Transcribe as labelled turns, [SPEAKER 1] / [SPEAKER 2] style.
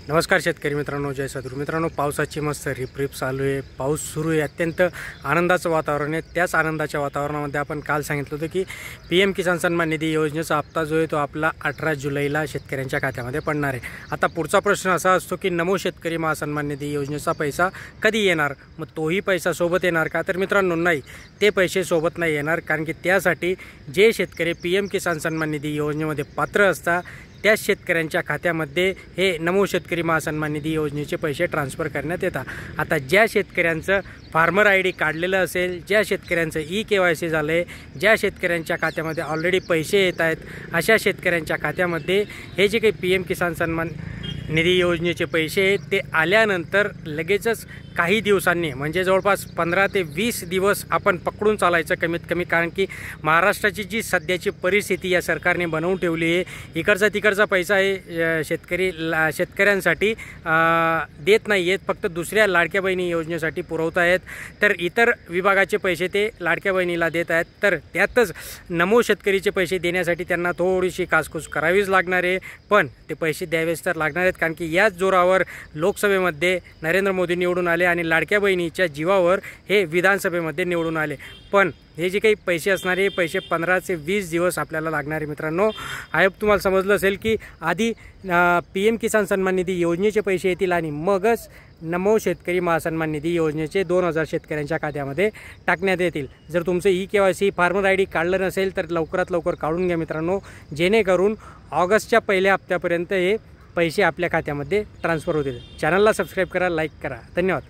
[SPEAKER 1] नमस्कार शेतकरी मित्रांनो, जय सद्गुरू मित्रांनो. पावसाची मस्त रिपरिप चालू आहे. पाऊस सुरू आहे. अत्यंत आनंदाचं वातावरण आहे. त्याच आनंदाच्या वातावरणामध्ये आपण काल सांगितलं होतं की PM किसान सन्मान निधी योजनेचा हप्ता जो आहे तो आपला 18 जुलैला शेतकऱ्यांच्या खात्यामध्ये पडणार आहे. आता पुढचा प्रश्न असा असतो की नमो शेतकरी महासन्मान निधी योजनेचा पैसा कधी येणार, मग तोही पैसा सोबत येणार का? तर मित्रांनो, नाही, ते पैसे सोबत नाही येणार. कारण की त्यासाठी जे शेतकरी PM किसान सन्मान निधी योजनेमध्ये पात्र असतात त्याच शेतकऱ्यांच्या खात्यामध्ये हे नमो शेतकरी महासन्मान निधी योजनेचे पैसे ट्रान्सफर करण्यात येतात. आता ज्या शेतकऱ्यांचं फार्मर ID काढलेलं असेल, ज्या शेतकऱ्यांचं KYC झालं आहे, ज्या शेतकऱ्यांच्या खात्यामध्ये ऑलरेडी पैसे येत आहेत, अशा शेतकऱ्यांच्या खात्यामध्ये हे जे काही PM किसान सन्मान निधी योजनेचे पैसे आहेत ते आल्यानंतर लगेचच काही दिवसांनी, म्हणजे जवळपास 15 ते 20 दिवस आपण पकडून चालायचं कमीत कमी. कारण की महाराष्ट्राची जी सध्याची परिस्थिती या सरकारने बनवून ठेवली आहे, इकडचा तिकडचा पैसा हे शेतकऱ्यांसाठी देत नाही आहेत, फक्त दुसऱ्या लाडक्या बहिणी योजनेसाठी पुरवत आहेत. तर इतर विभागाचे पैसे ते लाडक्या बहिणीला देत आहेत. तर त्यातच नमो शेतकरीचे पैसे देण्यासाठी त्यांना थोडीशी कासकूस करावीच लागणार आहे, पण ते पैसे द्यावेच तर लागणार आहेत. कारण की याच जोरावर लोकसभेमध्ये नरेंद्र मोदी निवडून आले आणि लाडक्या बहिणीच्या जीवावर हे विधानसभेमध्ये निवडून आले. पण हे जे काही पैसे असणारे पैसे 15 ते 20 दिवस आपल्याला लागणारे. मित्रांनो, आय तुम्हाला समजलं असेल की आधी PM किसान सन्मान निधी योजनेचे पैसे येतील आणि मगच नमो शेतकरी महासन्मान निधी योजनेचे 2000 शेतकऱ्यांच्या खात्यामध्ये टाकण्यात येतील. जर तुमचं KYC फार्मर ID काढलं नसेल तर लवकरात लवकर काढून घ्या मित्रांनो, जेणेकरून ऑगस्टच्या पहिल्या हप्त्यापर्यंत हे पैसे आपल्या खात्यामध्ये ट्रान्सफर होतील. चॅनलला सबस्क्राईब करा, लाईक करा. धन्यवाद.